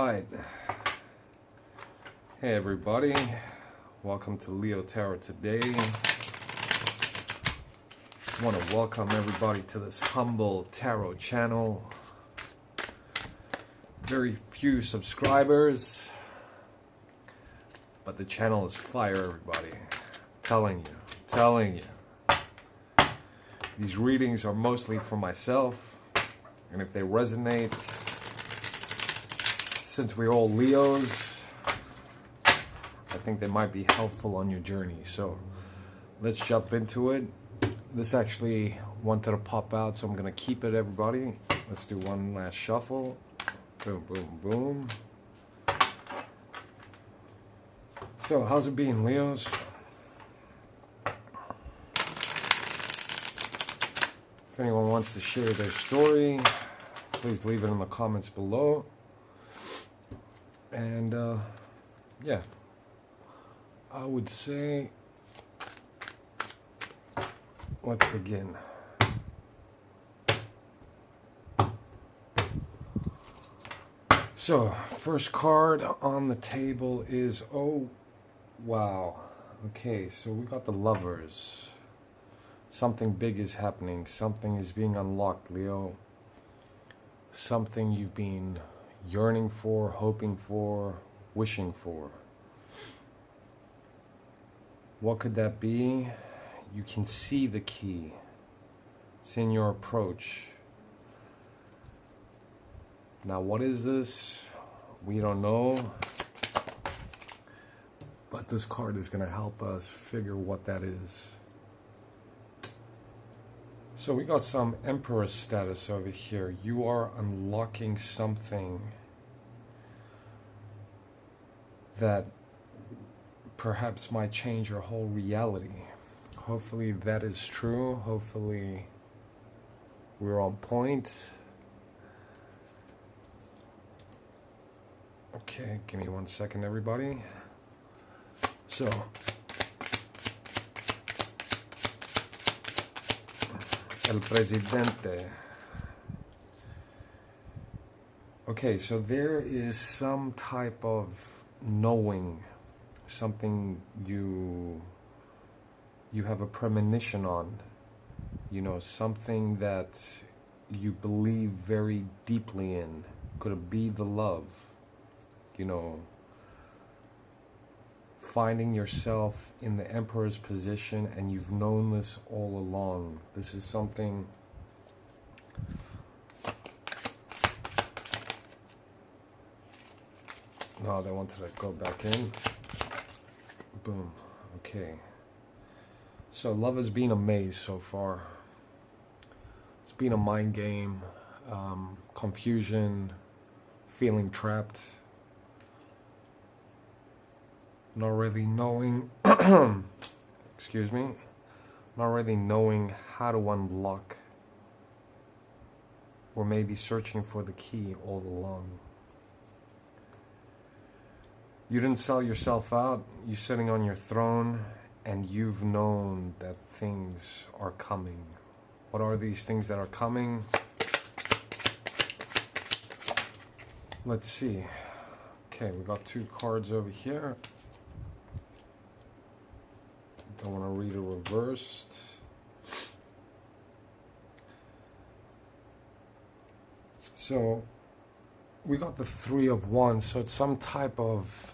right. Hey everybody, welcome to Leo Tarot today. I want to welcome everybody to this humble tarot channel. Very few subscribers, but the channel is fire, everybody. Telling you. These readings are mostly for myself, and if they resonate, since we're all Leos, I think they might be helpful on your journey. So let's jump into it. This actually wanted to pop out, so I'm gonna keep it, everybody. Let's do one last shuffle. Boom, boom, boom. So how's it been, Leos? If anyone wants to share their story, please leave it in the comments below. And yeah, I would say let's begin. So, first card on the table is, oh, wow. Okay, so we got the Lovers. Something big is happening. Something is being unlocked, Leo. Something you've been yearning for, hoping for, wishing for. What could that be? You can see the key. It's in your approach. Now, what is this? We don't know. But this card is going to help us figure what that is. So we got some Emperor status over here. You are unlocking something that perhaps might change your whole reality. Hopefully that is true. Hopefully we're on point. Okay, give me 1 second, everybody. So, El Presidente. Okay, so there is some type of knowing, something you have a premonition on, you know, something that you believe very deeply in. Could it be the love? You know, finding yourself in the Emperor's position, and you've known this all along. This is something no, they wanted to go back in. Boom. Okay. So love has been a maze so far. It's been a mind game, confusion, feeling trapped, not really knowing excuse me, not really knowing how to unlock, or maybe searching for the key all along. You didn't sell yourself out. You're sitting on your throne, and you've known that things are coming. What are these things that are coming? Let's see. Okay, we got 2 cards over here. I want to read it reversed. So we got the 3 of Wands, so it's some type of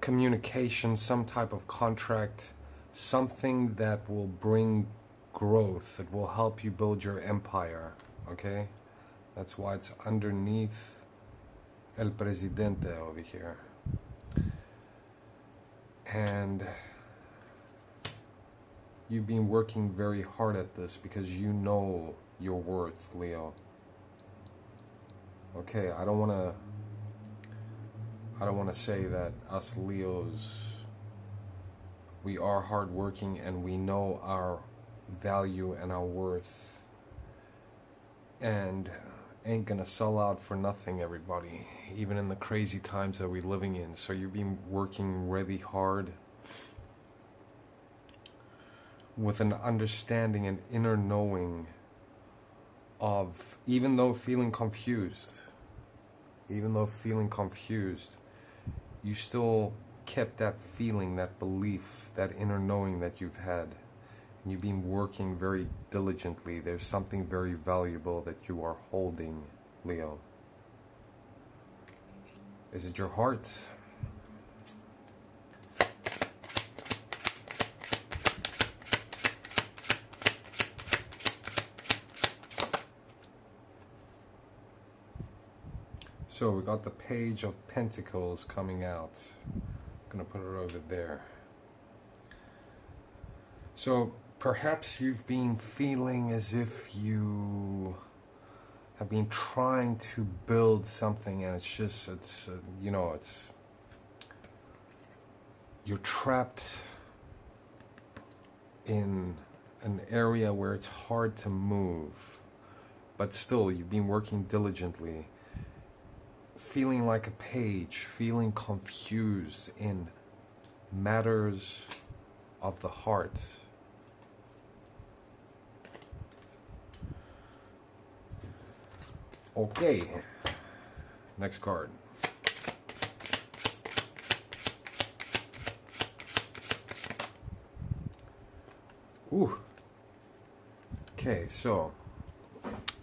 communication, some type of contract, something that will bring growth, that will help you build your empire, okay? That's why it's underneath El Presidente over here. And you've been working very hard at this because you know your worth, Leo. Okay, I don't want to say that us Leos, we are hardworking and we know our value and our worth, and ain't gonna sell out for nothing, everybody, even in the crazy times that we're living in. So you've been working really hard with an understanding and inner knowing of, even though feeling confused, even though feeling confused, you still kept that feeling, that belief, that inner knowing that you've had. And you've been working very diligently. There's something very valuable that you are holding, Leo. Is it your heart? So we got the Page of Pentacles coming out. I'm gonna put it over there. So perhaps you've been feeling as if you have been trying to build something, and you're trapped in an area where it's hard to move, but still you've been working diligently, feeling like a page, feeling confused in matters of the heart. Okay, next card. Ooh. Okay, so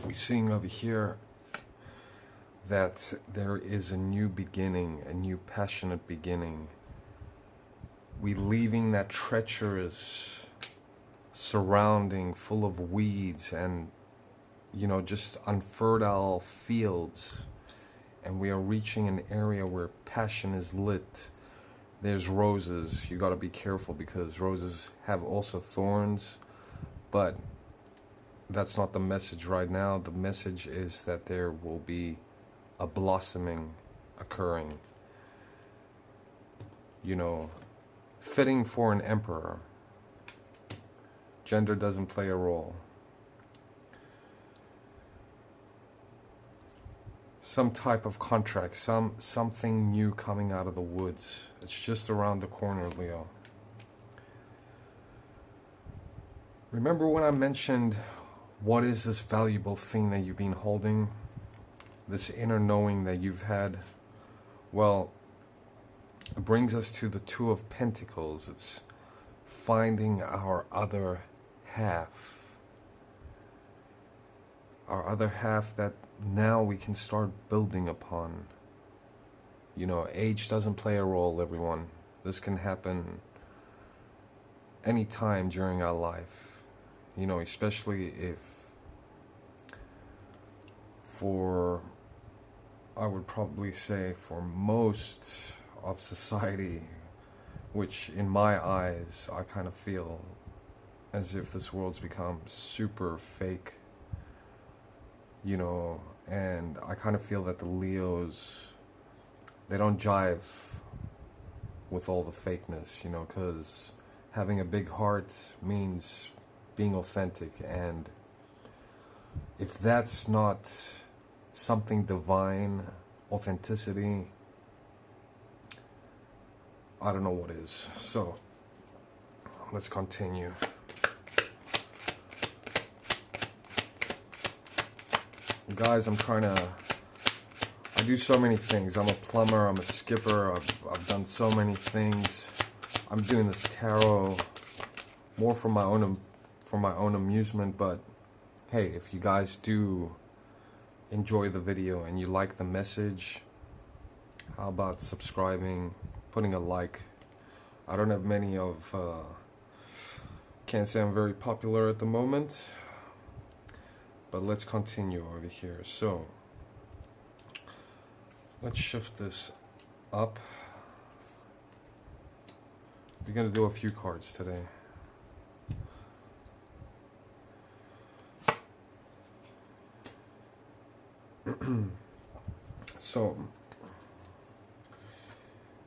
we're seeing over here that there is a new beginning, a new passionate beginning. We leaving that treacherous surrounding full of weeds and just unfertile fields, and we are reaching an area where passion is lit. There's roses. You got to be careful because roses have also thorns, but that's not the message right now. The message is that there will be a blossoming occurring, fitting for an emperor. Gender doesn't play a role. Some type of contract, something new coming out of the woods. It's just around the corner, Leo. Remember when I mentioned what is this valuable thing that you've been holding? This inner knowing that you've had? Well, it brings us to the Two of Pentacles. It's finding our other half. Our other half that now we can start building upon. Age doesn't play a role, everyone. This can happen any time during our life. Especially if I would probably say for most of society, which in my eyes, I kind of feel as if this world's become super fake. And I kind of feel that the Leos, they don't jive with all the fakeness, because having a big heart means being authentic, and if that's not something divine, authenticity, I don't know what is. So let's continue. Guys, I do so many things. I'm a plumber, I'm a skipper, I've done so many things. I'm doing this tarot more for my own amusement, but hey, if you guys do enjoy the video and you like the message, how about subscribing, putting a like? I don't have can't say I'm very popular at the moment. But let's continue over here. So, let's shift this up. We're going to do a few cards today. So,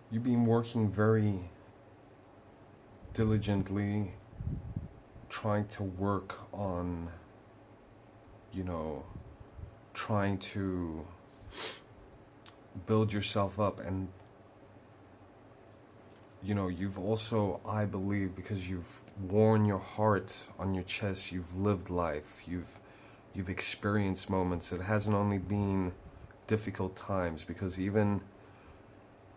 you've been working very diligently, trying to work on trying to build yourself up, and you've also, I believe, because you've worn your heart on your chest, you've lived life, you've experienced moments. It hasn't only been difficult times, because even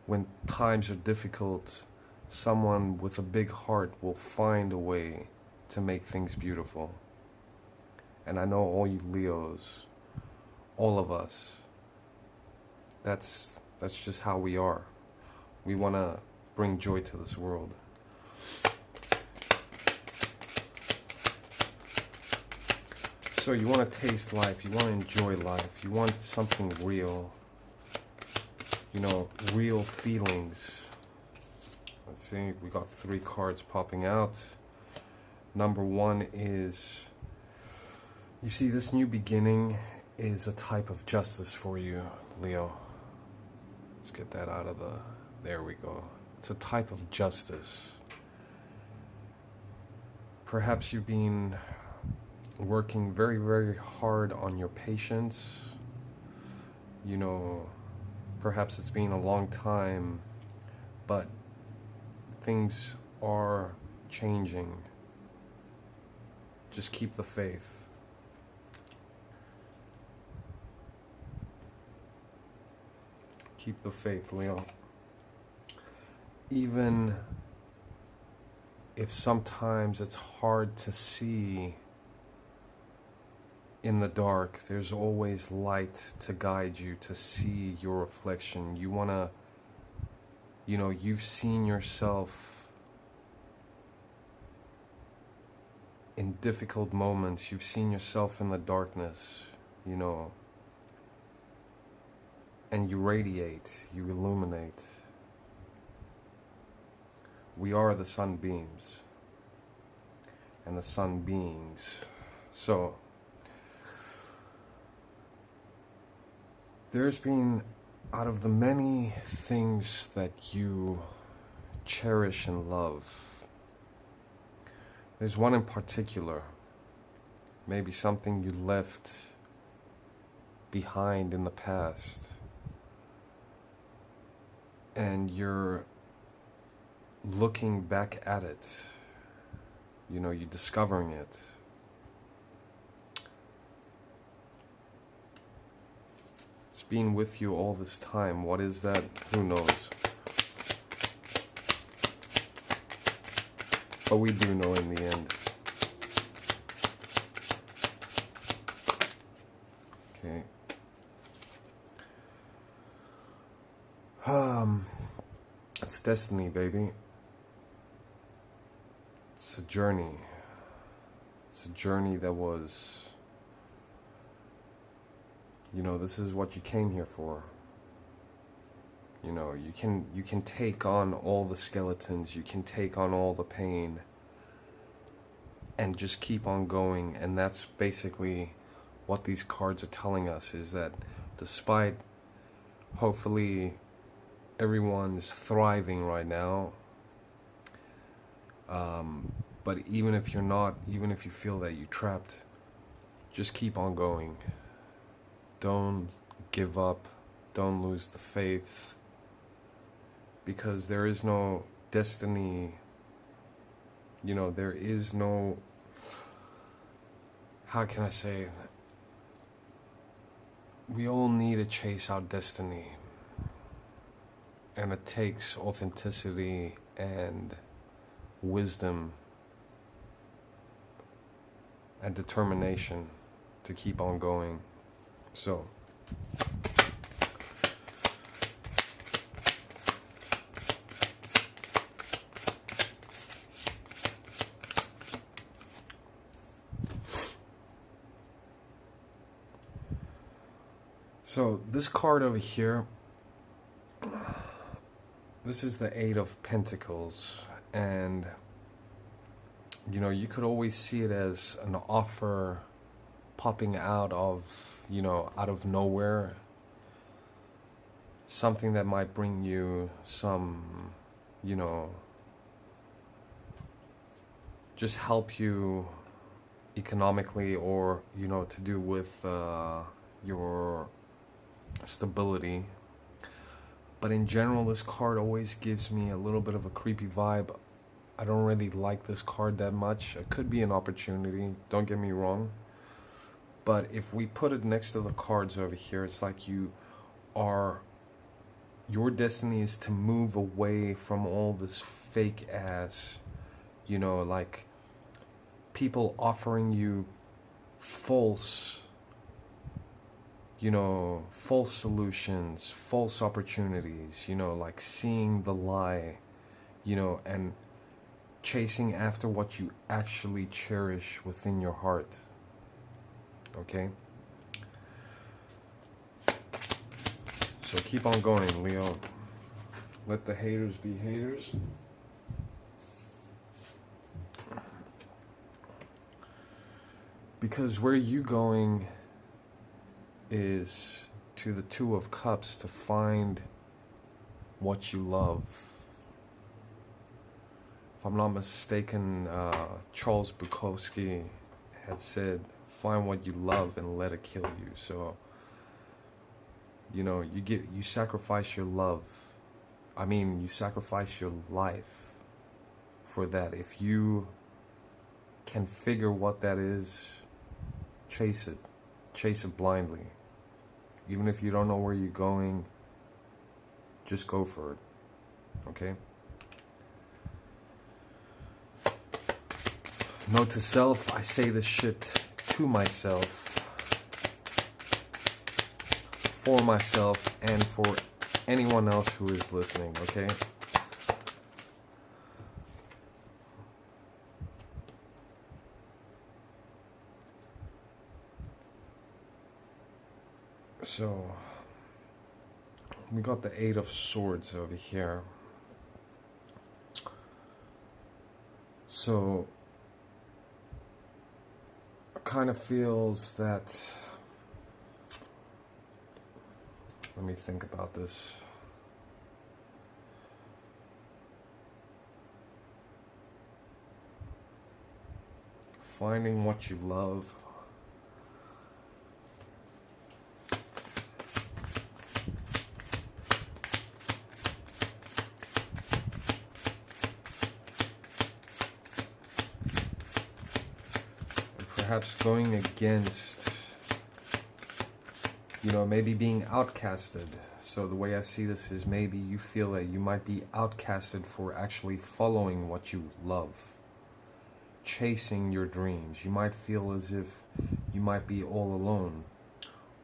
when times are difficult, someone with a big heart will find a way to make things beautiful. And I know all you Leos, all of us, that's just how we are. We want to bring joy to this world. So you want to taste life, you want to enjoy life, you want something real, you know, real feelings. Let's see, we got 3 cards popping out. Number 1 is, you see, this new beginning is a type of justice for you, Leo. Let's get that out of the, there we go. It's a type of justice. Perhaps you've been working very, very hard on your patience. You know, perhaps it's been a long time, but things are changing. Just keep the faith. Keep the faith, Leo. Even if sometimes it's hard to see in the dark, there's always light to guide you, to see your reflection. You want to, you know, you've seen yourself in difficult moments. You've seen yourself in the darkness, you know, and you radiate, you illuminate. We are the sunbeams and the sun beings. So there's been, out of the many things that you cherish and love, there's one in particular, maybe something you left behind in the past, and you're looking back at it, you know, you're discovering it. It's been with you all this time. What is that? Who knows? But we do know in the end. Okay. It's destiny, baby. It's a journey. It's a journey that was, you know, this is what you came here for. You know, you can take on all the skeletons, you can take on all the pain, and just keep on going. And that's basically what these cards are telling us, is that despite, hopefully, everyone's thriving right now, but even if you're not, even if you feel that you're trapped, just keep on going. Don't give up. Don't lose the faith. Because there is no destiny. You know, there is no, how can I say, we all need to chase our destiny. And it takes authenticity and wisdom and determination to keep on going. So, this card over here, this is the 8 of Pentacles, and you know, you could always see it as an offer popping out of, you know, out of nowhere. Something that might bring you some, you know, just help you economically, or, you know, to do with your stability. But in general, this card always gives me a little bit of a creepy vibe. I don't really like this card that much. It could be an opportunity, don't get me wrong. But if we put it next to the cards over here, it's like you are, your destiny is to move away from all this fake ass, like people offering you false, false solutions, false opportunities, like seeing the lie, and chasing after what you actually cherish within your heart. Okay? So keep on going, Leo. Let the haters be haters. Because where you going is to the Two of Cups to find what you love. If I'm not mistaken, Charles Bukowski had said, find what you love and let it kill you. So, you sacrifice your love. You sacrifice your life for that. If you can figure what that is, chase it. Chase it blindly. Even if you don't know where you're going, just go for it. Okay? Note to self, I say this shit to myself, for myself, and for anyone else who is listening, okay? So, we got the Eight of Swords over here. So, it kind of feels that, let me think about this. Finding what you love. Perhaps going against, maybe being outcasted. So the way I see this is maybe you feel that you might be outcasted for actually following what you love, chasing your dreams. You might feel as if you might be all alone.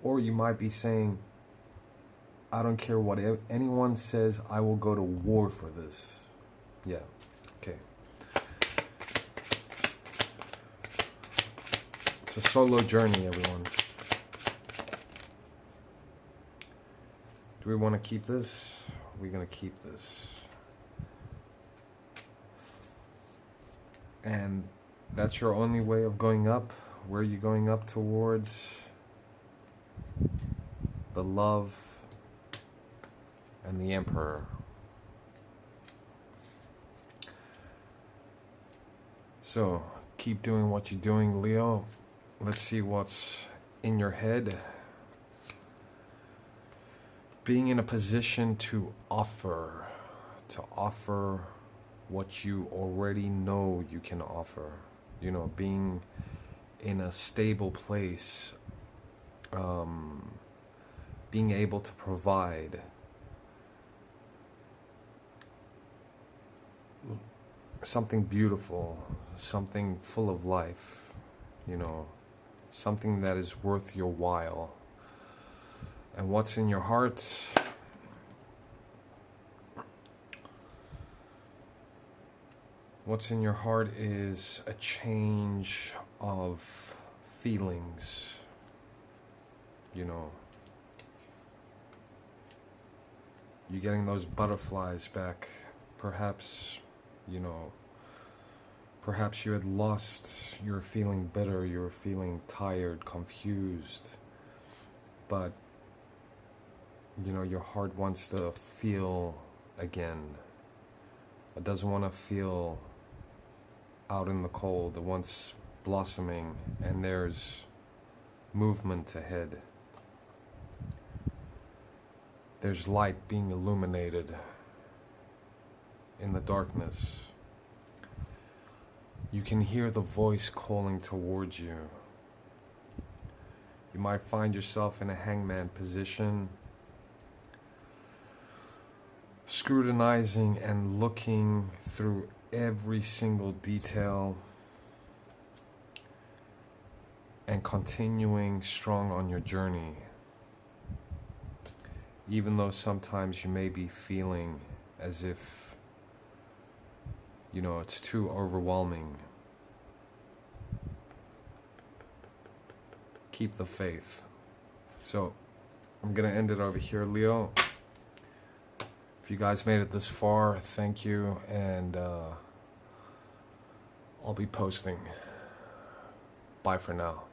Or you might be saying, I don't care what anyone says, I will go to war for this. Yeah, okay. It's a solo journey, everyone. Do we want to keep this? We're going to keep this. And that's your only way of going up. Where are you going up towards? The love and the Emperor. So, keep doing what you're doing, Leo. Let's see what's in your head. Being in a position to offer what you already know you can offer. Being in a stable place, being able to provide. Something beautiful, something full of life, something that is worth your while. And what's in your heart? What's in your heart is a change of feelings, You're getting those butterflies back. Perhaps, perhaps you had lost, you were feeling bitter, you were feeling tired, confused, but your heart wants to feel again. It doesn't want to feel out in the cold. It wants blossoming, and there's movement ahead. There's light being illuminated in the darkness. You can hear the voice calling towards you. You might find yourself in a hangman position, scrutinizing and looking through every single detail and continuing strong on your journey, even though sometimes you may be feeling as if, you know, it's too overwhelming. Keep the faith. So I'm gonna end it over here, Leo. If you guys made it this far, thank you, and I'll be posting. Bye for now.